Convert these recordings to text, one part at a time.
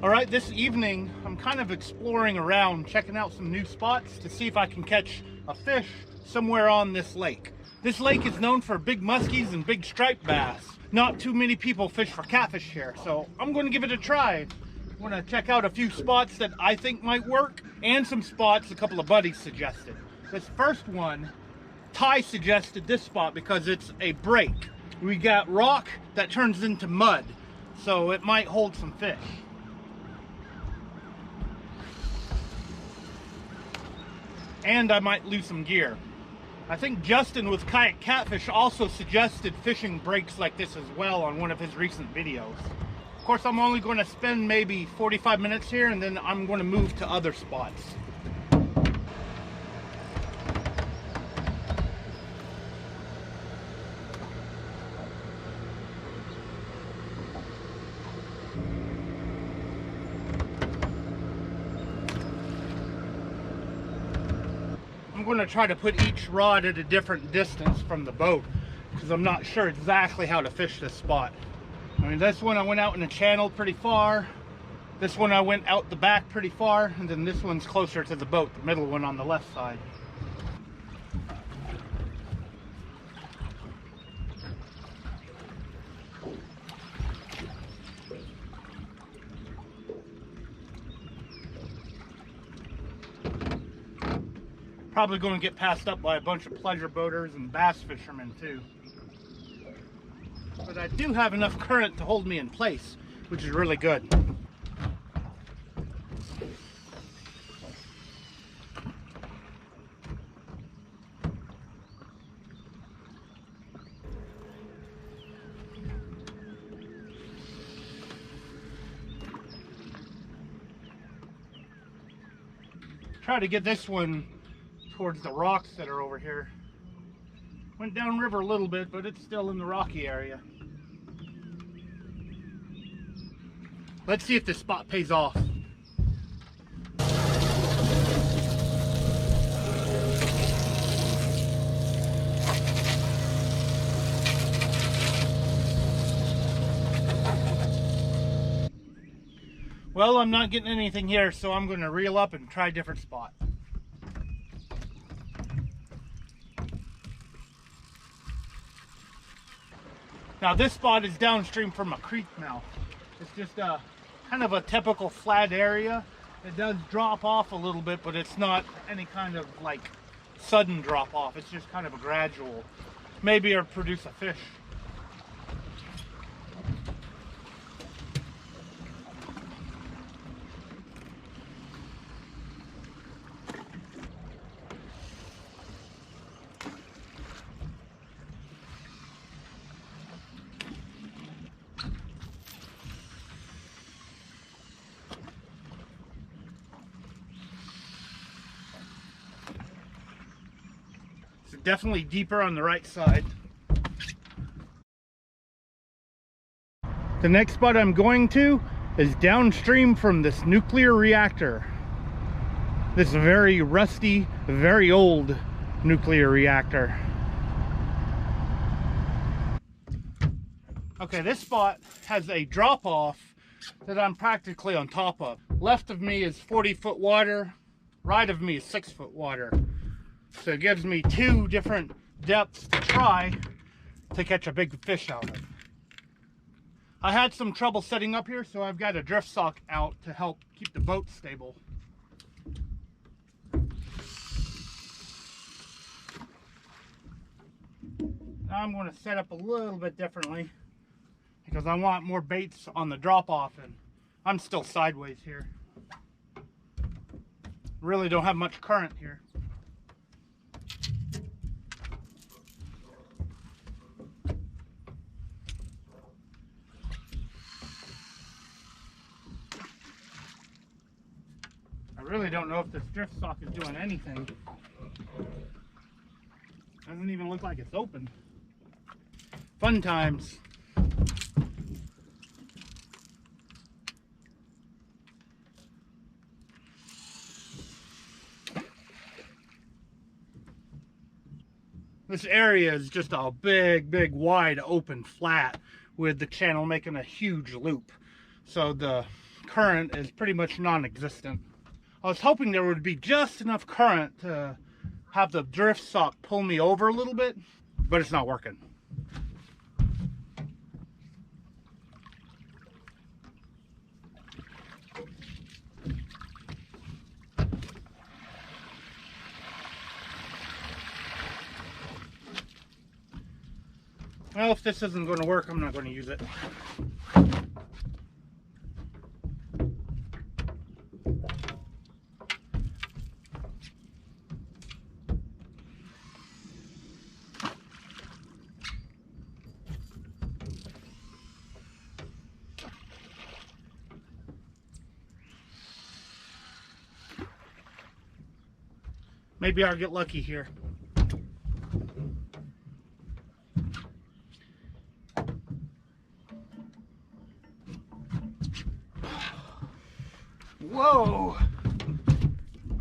All right, this evening I'm kind of exploring around, checking out some new spots to see if I can catch a fish somewhere on this lake. This lake is known for big muskies and big striped bass. Not too many people fish for catfish here, so I'm going to give it a try. I want to check out a few spots that I think might work and some spots a couple of buddies suggested. This first one, Ty suggested this spot because it's a break. We got rock that turns into mud, so it might hold some fish. And I might lose some gear. I think Justin with Kayak Catfish also suggested fishing breaks like this as well on one of his recent videos. Of course, I'm only going to spend maybe 45 minutes here and then I'm going to move to other spots. I'm going to try to put each rod at a different distance from the boat because I'm not sure exactly how to fish this spot. I mean, this one I went out in the channel pretty far. This one I went out the back pretty far, and then this one's closer to the boat, the middle one on the left side. Probably going to get passed up by a bunch of pleasure boaters and bass fishermen too. But I do have enough current to hold me in place, which is really good. Try to get this one towards the rocks that are over here. Went downriver a little bit, but it's still in the rocky area. Let's see if this spot pays off. Well, I'm not getting anything here, so I'm going to reel up and try a different spot. Now this spot is downstream from a creek mouth. It's just a kind of a typical flat area. It does drop off a little bit, but it's not any kind of like sudden drop off. It's just kind of a gradual. Maybe it'll produce a fish. Definitely deeper on the right side. The next spot I'm going to is downstream from this nuclear reactor. This very rusty, very old nuclear reactor. Okay, this spot has a drop off that I'm practically on top of. Left of me is 40-foot water, right of me is 6-foot water. So it gives me two different depths to try to catch a big fish out of. I had some trouble setting up here, so I've got a drift sock out to help keep the boat stable. Now I'm going to set up a little bit differently because I want more baits on the drop off, and I'm still sideways here. Really don't have much current here. I really don't know if this drift sock is doing anything. Doesn't even look like it's open. Fun times. This area is just a big wide open flat with the channel making a huge loop. So the current is pretty much non-existent. I was hoping there would be just enough current to have the drift sock pull me over a little bit, but it's not working. Well, if this isn't going to work, I'm not going to use it. Maybe I'll get lucky here. Whoa!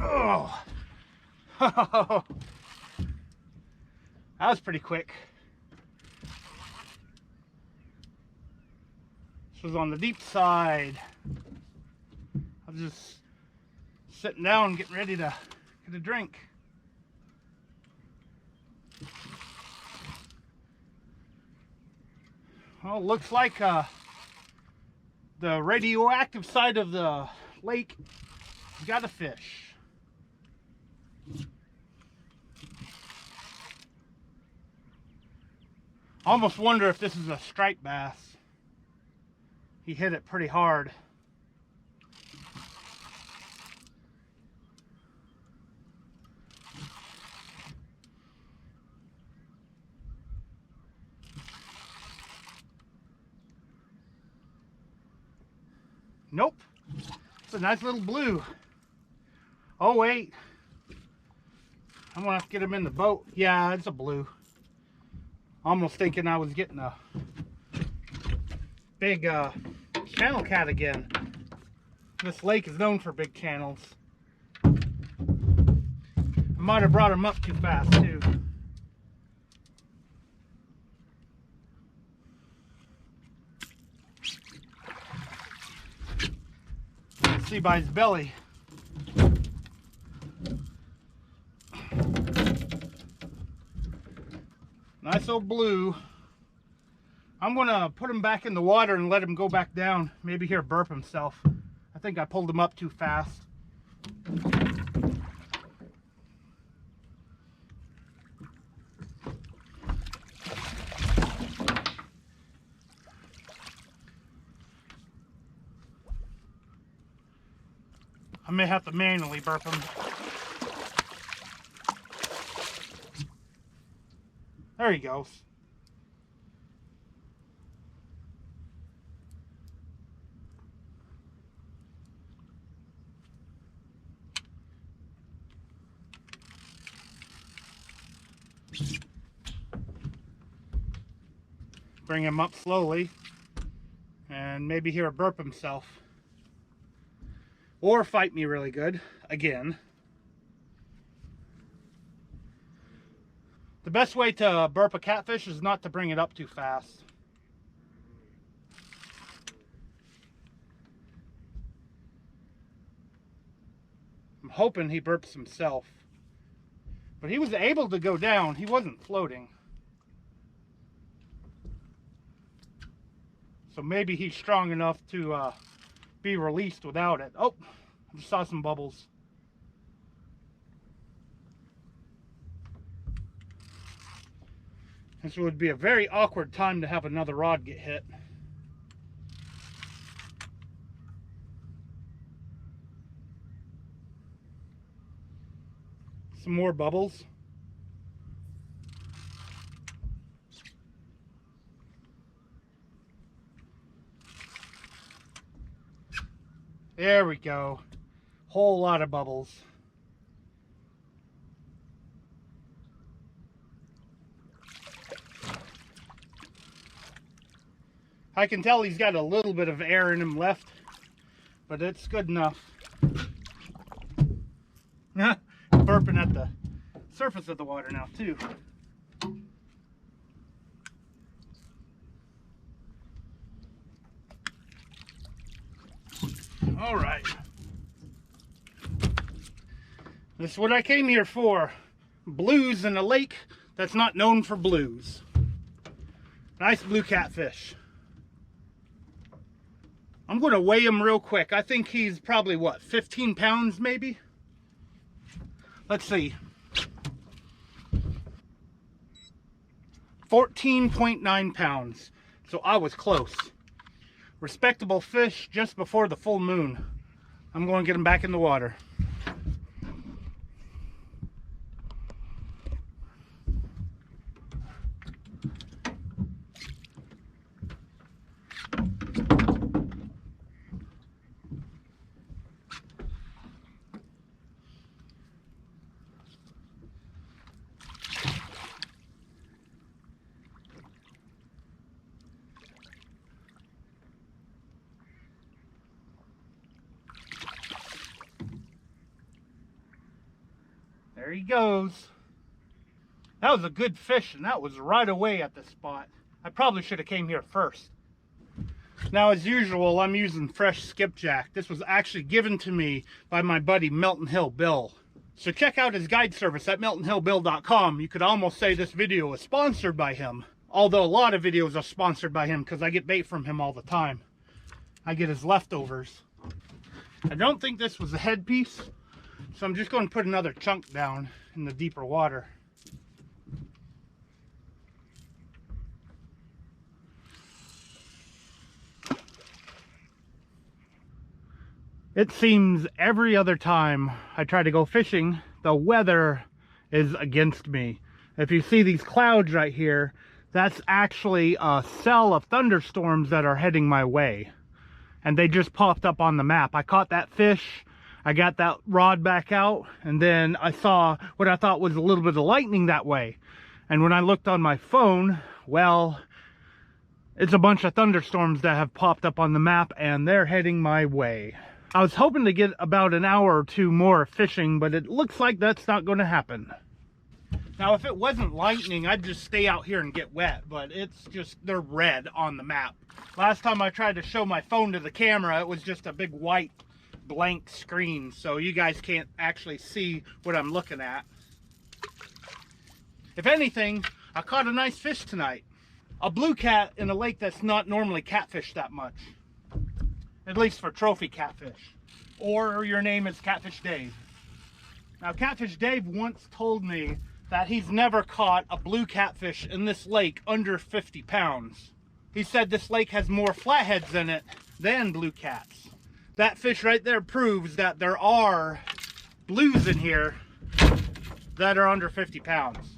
Oh! That was pretty quick. This was on the deep side. I was just sitting down, getting ready to get a drink. Well, it looks like the radioactive side of the lake has got a fish. I almost wonder if this is a striped bass. He hit it pretty hard. Nope. It's a nice little blue. Oh wait. I'm gonna have to get him in the boat. Yeah, it's a blue. Almost thinking I was getting a big channel cat again. This lake is known for big channels. I might have brought him up too fast too. See by his belly. Nice old blue. I'm gonna put him back in the water and let him go back down. Maybe he'll burp himself. I think I pulled him up too fast. I may have to manually burp him. There he goes. Bring him up slowly, and maybe he'll burp himself. Or fight me really good, again. The best way to burp a catfish is not to bring it up too fast. I'm hoping he burps himself. But he was able to go down, he wasn't floating. So maybe he's strong enough to be released without it. Oh, I just saw some bubbles. This would be a very awkward time to have another rod get hit. Some more bubbles. There we go. Whole lot of bubbles. I can tell he's got a little bit of air in him left, but it's good enough. Burping at the surface of the water now too. All right. This is what I came here for. Blues in a lake that's not known for blues. Nice blue catfish. I'm going to weigh him real quick. I think he's probably, what, 15 pounds maybe? Let's see. 14.9 pounds. So I was close. Respectable fish just before the full moon. I'm going to get him back in the water. There he goes. That was a good fish, and that was right away at the spot. I probably should have came here first. Now, as usual, I'm using fresh skipjack. This was actually given to me by my buddy Melton Hill Bill. So check out his guide service at meltonhillbill.com. You could almost say this video is sponsored by him. Although a lot of videos are sponsored by him because I get bait from him all the time. I get his leftovers. I don't think this was a headpiece. So I'm just going to put another chunk down in the deeper water. It seems every other time I try to go fishing, the weather is against me. If you see these clouds right here, that's actually a cell of thunderstorms that are heading my way. And they just popped up on the map. I caught that fish. I got that rod back out, and then I saw what I thought was a little bit of lightning that way. And when I looked on my phone, well, it's a bunch of thunderstorms that have popped up on the map, and they're heading my way. I was hoping to get about an hour or two more fishing, but it looks like that's not going to happen. Now, if it wasn't lightning, I'd just stay out here and get wet, but it's just, they're red on the map. Last time I tried to show my phone to the camera, it was just a big white blank screen, so you guys can't actually see what I'm looking at. If anything, I caught a nice fish tonight. A blue cat in a lake that's not normally catfished that much. At least for trophy catfish. Or your name is Catfish Dave. Now, Catfish Dave once told me that he's never caught a blue catfish in this lake under 50 pounds. He said this lake has more flatheads in it than blue cats. That fish right there proves that there are blues in here that are under 50 pounds.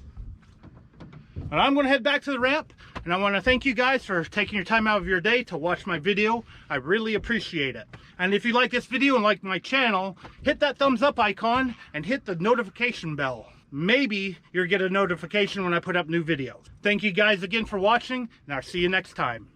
And I'm going to head back to the ramp, and I want to thank you guys for taking your time out of your day to watch my video. I really appreciate it. And if you like this video and like my channel, hit that thumbs up icon and hit the notification bell. Maybe you'll get a notification when I put up new videos. Thank you guys again for watching, and I'll see you next time.